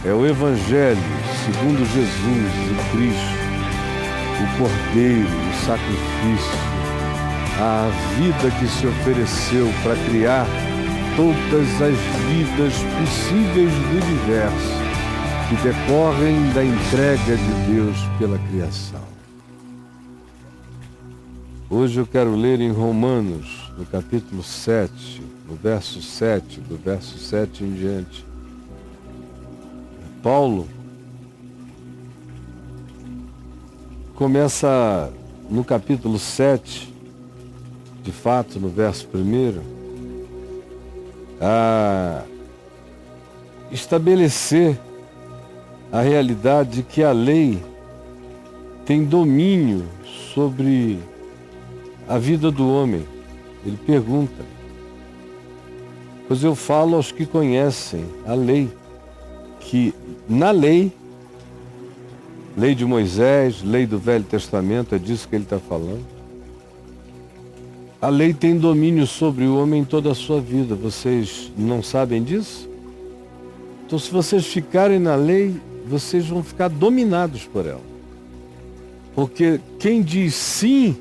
É o Evangelho segundo Jesus, o Cristo, o Cordeiro, o sacrifício, a vida que se ofereceu para criar todas as vidas possíveis do universo que decorrem da entrega de Deus pela criação. Hoje eu quero ler em Romanos, no capítulo 7, no verso 7, do verso 7 em diante. Paulo começa no capítulo 7, de fato, no verso 1, a estabelecer a realidade de que a lei tem domínio sobre a vida do homem. Ele pergunta: pois eu falo aos que conhecem a lei, que na lei de Moisés, lei do Velho Testamento, é disso que ele está falando, a lei tem domínio sobre o homem em toda a sua vida. Vocês não sabem disso? Então, se vocês ficarem na lei, vocês vão ficar dominados por ela. Porque quem diz sim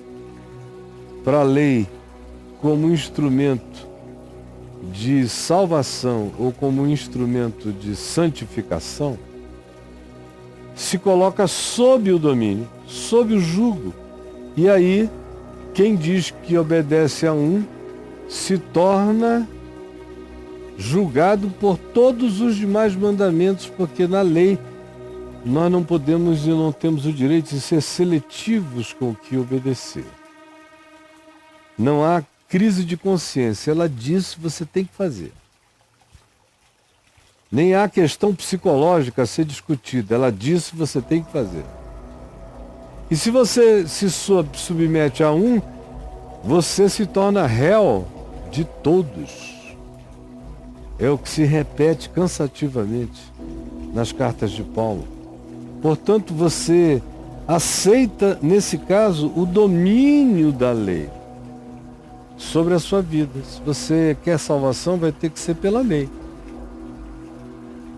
para a lei como instrumento de salvação ou como instrumento de santificação, se coloca sob o domínio, sob o jugo. E aí, quem diz que obedece a um, se torna julgado por todos os demais mandamentos, porque na lei nós não podemos e não temos o direito de ser seletivos com o que obedecer. Não há crise de consciência, ela diz que você tem que fazer. Nem há questão psicológica a ser discutida, ela diz que você tem que fazer. E se você se submete a um, você se torna réu de todos. É o que se repete cansativamente nas cartas de Paulo. Portanto, você aceita, nesse caso, o domínio da lei sobre a sua vida. Se você quer salvação, vai ter que ser pela lei.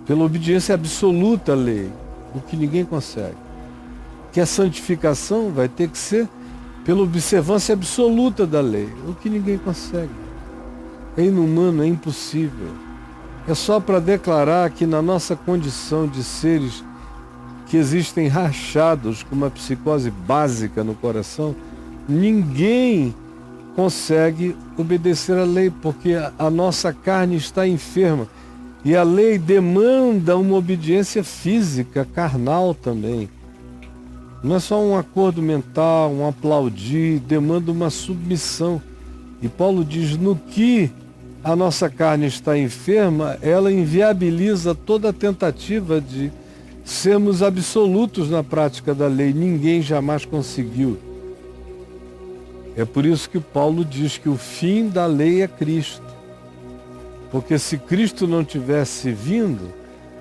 Pela obediência absoluta à lei, o que ninguém consegue. Quer santificação, vai ter que ser pela observância absoluta da lei, o que ninguém consegue. É inumano, é impossível. É só para declarar que na nossa condição de seres que existem rachados com uma psicose básica no coração, ninguém consegue obedecer à lei, porque a nossa carne está enferma. E a lei demanda uma obediência física, carnal também. Não é só um acordo mental, um aplaudir, demanda uma submissão. E Paulo diz, no que a nossa carne está enferma, ela inviabiliza toda a tentativa de sermos absolutos na prática da lei. Ninguém jamais conseguiu. É por isso que Paulo diz que o fim da lei é Cristo. Porque se Cristo não tivesse vindo,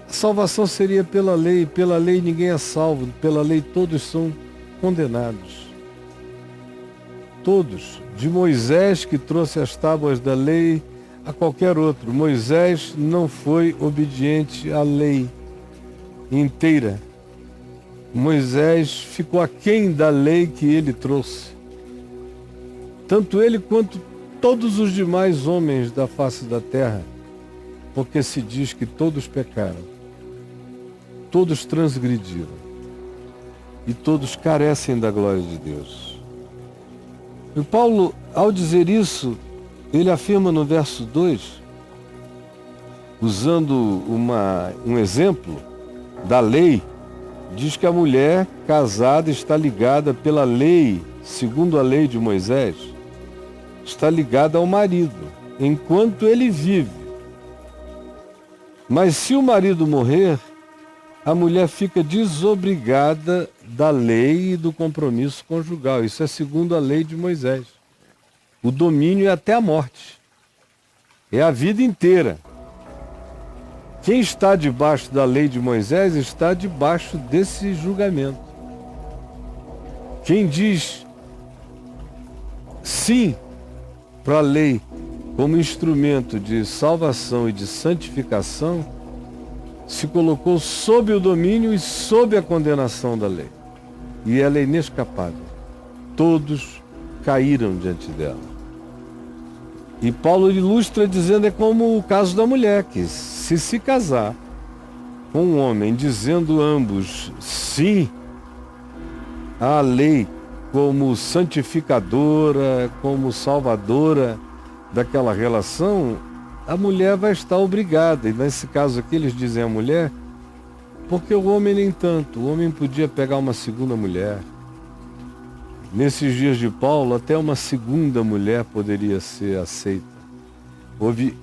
a salvação seria pela lei. Pela lei ninguém é salvo, pela lei todos são condenados. Todos, de Moisés que trouxe as tábuas da lei a qualquer outro. Moisés não foi obediente à lei inteira. Moisés ficou aquém da lei que ele trouxe. Tanto ele quanto todos os demais homens da face da terra, porque se diz que todos pecaram, todos transgrediram e todos carecem da glória de Deus. E Paulo, ao dizer isso, ele afirma no verso 2, usando um exemplo da lei, diz que a mulher casada está ligada pela lei, segundo a lei de Moisés, está ligada ao marido, enquanto ele vive. Mas se o marido morrer, a mulher fica desobrigada da lei e do compromisso conjugal. Isso é segundo a lei de Moisés. O domínio é até a morte. É a vida inteira. Quem está debaixo da lei de Moisés está debaixo desse julgamento. Quem diz sim para a lei como instrumento de salvação e de santificação, se colocou sob o domínio e sob a condenação da lei. E ela é inescapável. Todos caíram diante dela. E Paulo ilustra dizendo, é como o caso da mulher, que se casar com um homem, dizendo ambos sim à lei como santificadora, como salvadora daquela relação, a mulher vai estar obrigada. E nesse caso aqui eles dizem a mulher, porque o homem nem tanto. O homem podia pegar uma segunda mulher. Nesses dias de Paulo, até uma segunda mulher poderia ser aceita. Houve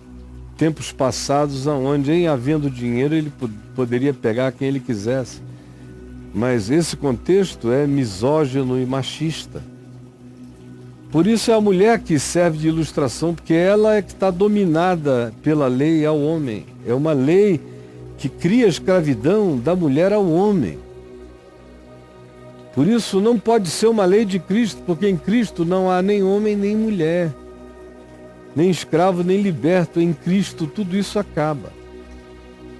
tempos passados onde, em havendo dinheiro, ele poderia pegar quem ele quisesse. Mas esse contexto é misógino e machista. Por isso é a mulher que serve de ilustração, porque ela é que está dominada pela lei ao homem. É uma lei que cria a escravidão da mulher ao homem. Por isso não pode ser uma lei de Cristo, porque em Cristo não há nem homem nem mulher, nem escravo nem liberto. Em Cristo tudo isso acaba.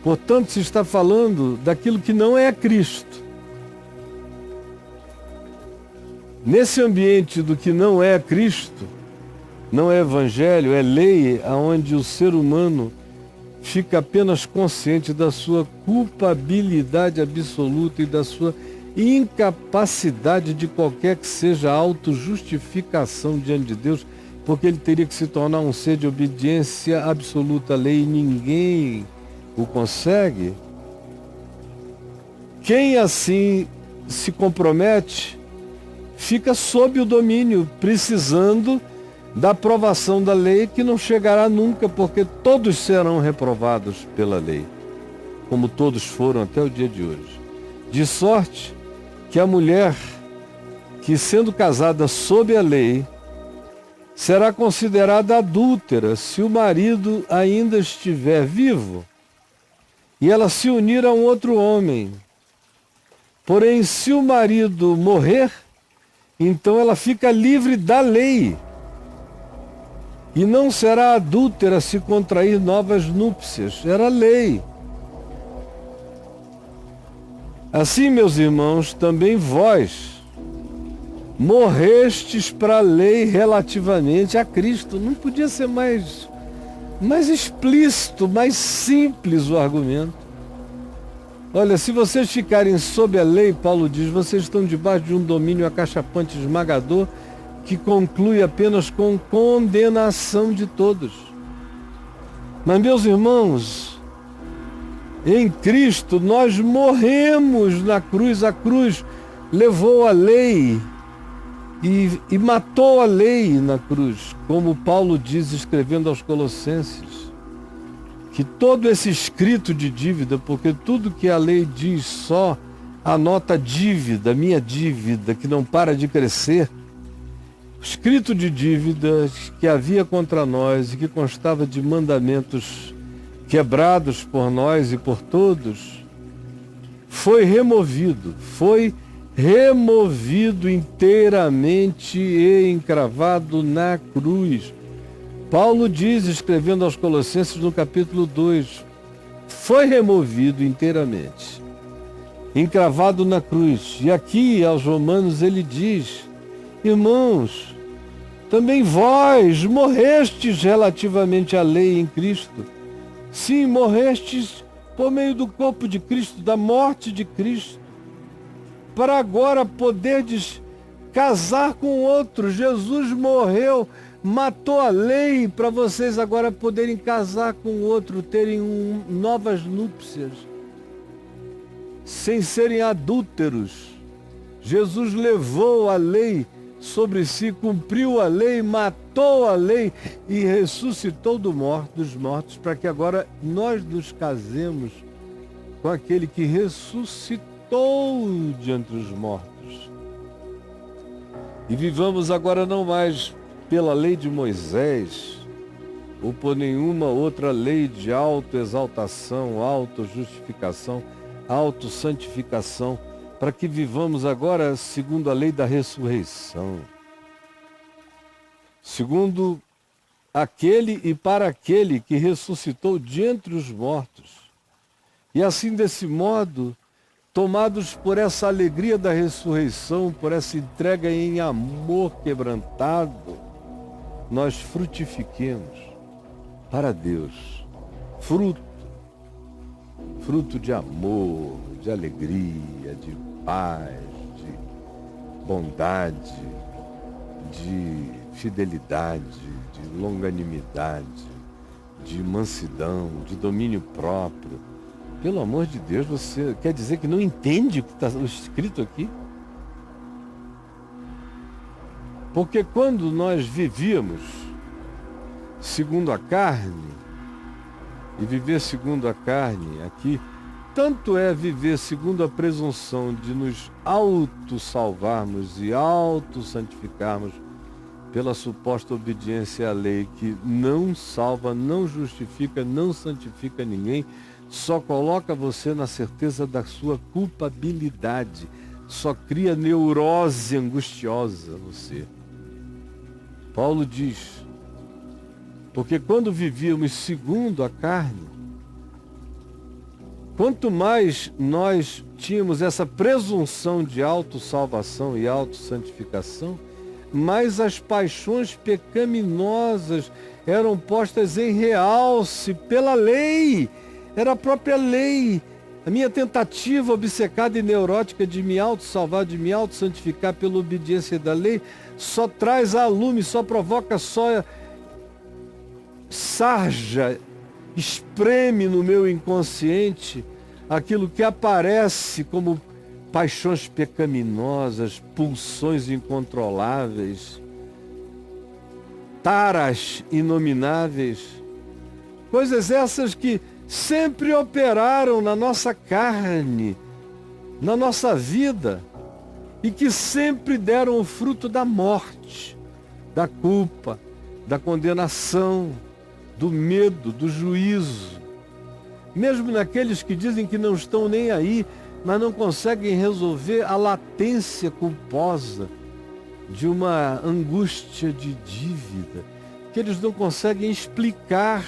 Portanto, se está falando daquilo que não é Cristo. Nesse ambiente do que não é Cristo, não é Evangelho, é lei, onde o ser humano fica apenas consciente da sua culpabilidade absoluta e da sua incapacidade de qualquer que seja a autojustificação diante de Deus, porque ele teria que se tornar um ser de obediência absoluta à lei e ninguém o consegue. Quem assim se compromete fica sob o domínio, precisando da aprovação da lei, que não chegará nunca, porque todos serão reprovados pela lei, como todos foram até o dia de hoje. De sorte que a mulher que, sendo casada sob a lei, será considerada adúltera se o marido ainda estiver vivo e ela se unir a um outro homem. Porém, se o marido morrer, então ela fica livre da lei e não será adúltera se contrair novas núpcias. Era lei. Assim, meus irmãos, também vós morrestes para a lei relativamente a Cristo. Não podia ser mais explícito, mais simples o argumento. Olha, se vocês ficarem sob a lei, Paulo diz, vocês estão debaixo de um domínio acachapante, esmagador, que conclui apenas com condenação de todos. Mas, meus irmãos, em Cristo nós morremos na cruz. A cruz levou a lei e matou a lei na cruz, como Paulo diz escrevendo aos Colossenses, que todo esse escrito de dívida, porque tudo que a lei diz só anota dívida, minha dívida, que não para de crescer, o escrito de dívidas que havia contra nós e que constava de mandamentos quebrados por nós e por todos, foi removido inteiramente e encravado na cruz. Paulo diz, escrevendo aos Colossenses no capítulo 2, foi removido inteiramente, encravado na cruz. E aqui aos Romanos ele diz, irmãos, também vós morrestes relativamente à lei em Cristo. Sim, morrestes por meio do corpo de Cristo, da morte de Cristo, para agora poderdes casar com outro. Jesus morreu, matou a lei para vocês agora poderem casar com outro, terem novas núpcias, sem serem adúlteros. Jesus levou a lei sobre si, cumpriu a lei, matou a lei e ressuscitou dos mortos, para que agora nós nos casemos com aquele que ressuscitou de entre os mortos. E vivamos agora não mais pela lei de Moisés, ou por nenhuma outra lei de autoexaltação, autojustificação, autossantificação, para que vivamos agora segundo a lei da ressurreição. Segundo aquele e para aquele que ressuscitou de entre os mortos, E assim, desse modo, tomados por essa alegria da ressurreição, por essa entrega em amor quebrantado, nós frutifiquemos para Deus fruto de amor, de alegria, de paz, de bondade, de fidelidade, de longanimidade, de mansidão, de domínio próprio. Pelo amor de Deus, você quer dizer que não entende o que está escrito aqui? Porque quando nós vivíamos segundo a carne, e viver segundo a carne aqui, tanto é viver segundo a presunção de nos auto-salvarmos e auto-santificarmos pela suposta obediência à lei, que não salva, não justifica, não santifica ninguém, só coloca você na certeza da sua culpabilidade, só cria neurose angustiosa no ser. Paulo diz: porque quando vivíamos segundo a carne, quanto mais nós tínhamos essa presunção de autossalvação e autossantificação, mais as paixões pecaminosas eram postas em realce pela lei. Era a própria lei. A minha tentativa obcecada e neurótica de me autossalvar, de me autossantificar pela obediência da lei, só traz a lume, só provoca, só sarja, espreme no meu inconsciente aquilo que aparece como paixões pecaminosas, pulsões incontroláveis, taras inomináveis, coisas essas que sempre operaram na nossa carne, na nossa vida, e que sempre deram o fruto da morte, da culpa, da condenação, do medo, do juízo. Mesmo naqueles que dizem que não estão nem aí, mas não conseguem resolver a latência culposa de uma angústia de dívida, que eles não conseguem explicar.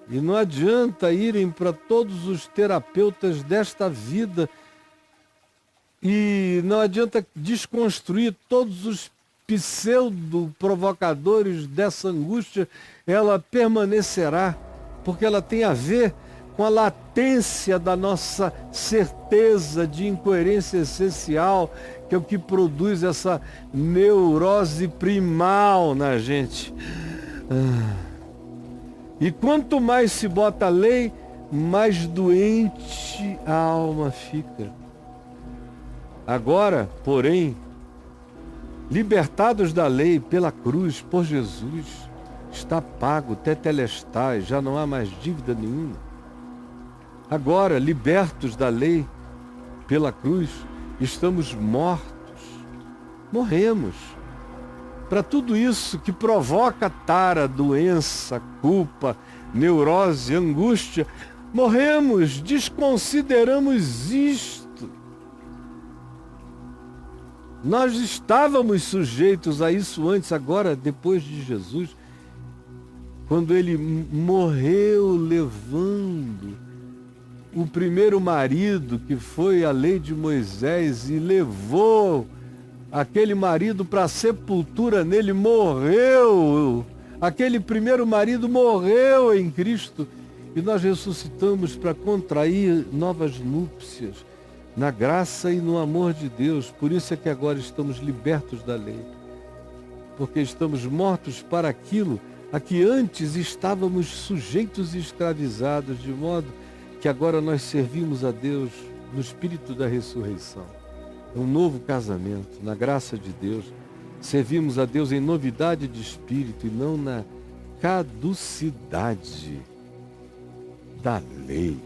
E não adianta irem para todos os terapeutas desta vida, e não adianta desconstruir todos os pseudo-provocadores dessa angústia, ela permanecerá, porque ela tem a ver com a latência da nossa certeza de incoerência essencial, que é o que produz essa neurose primal na gente. E quanto mais se bota a lei, mais doente a alma fica. Agora, porém, libertados da lei pela cruz, por Jesus, está pago, tetelestai, já não há mais dívida nenhuma. Agora, libertos da lei pela cruz, estamos mortos, morremos. Para tudo isso que provoca tara, doença, culpa, neurose, angústia, morremos, desconsideramos isto. Nós estávamos sujeitos a isso antes, agora, depois de Jesus, quando ele morreu levando o primeiro marido, que foi a lei de Moisés, e levou aquele marido para a sepultura nele, morreu. Aquele primeiro marido morreu em Cristo, e nós ressuscitamos para contrair novas núpcias, na graça e no amor de Deus. Por isso é que agora estamos libertos da lei, porque estamos mortos para aquilo a que antes estávamos sujeitos e escravizados, de modo que agora nós servimos a Deus no espírito da ressurreição. É um novo casamento, na graça de Deus. Servimos a Deus em novidade de espírito e não na caducidade da lei.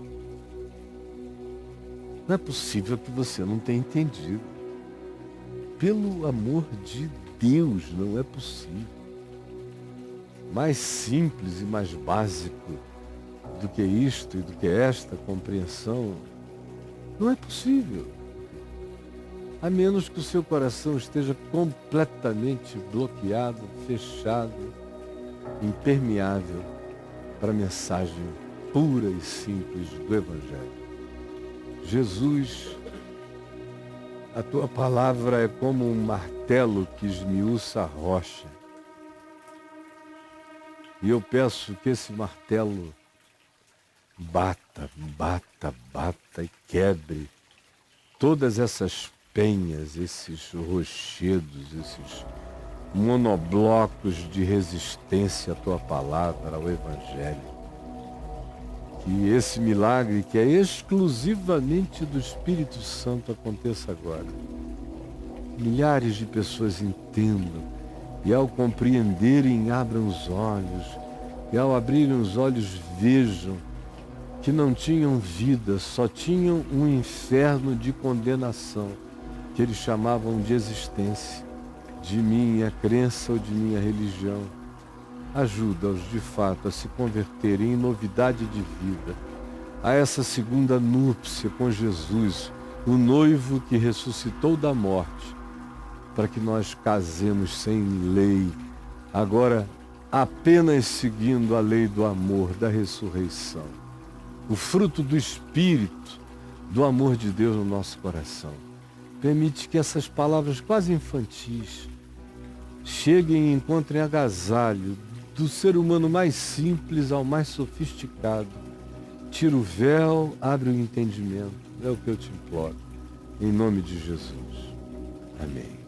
Não é possível que você não tenha entendido. Pelo amor de Deus, não é possível. Mais simples e mais básico do que isto e do que esta compreensão, não é possível. A menos que o seu coração esteja completamente bloqueado, fechado, impermeável para a mensagem pura e simples do Evangelho. Jesus, a tua palavra é como um martelo que esmiuça a rocha. E eu peço que esse martelo bata, bata, bata e quebre todas essas penhas, esses rochedos, esses monoblocos de resistência à tua palavra, ao Evangelho. Que esse milagre, que é exclusivamente do Espírito Santo, aconteça agora. Milhares de pessoas entendam e, ao compreenderem, abram os olhos, e ao abrirem os olhos, vejam que não tinham vida, só tinham um inferno de condenação, que eles chamavam de existência, de minha crença ou de minha religião. Ajuda-os, de fato, a se converterem em novidade de vida, a essa segunda núpcia com Jesus, o noivo que ressuscitou da morte, para que nós casemos sem lei, agora apenas seguindo a lei do amor, da ressurreição. O fruto do Espírito, do amor de Deus no nosso coração. Permite que essas palavras quase infantis cheguem e encontrem agasalho do ser humano mais simples ao mais sofisticado. Tira o véu, abre o entendimento. É o que eu te imploro. Em nome de Jesus. Amém.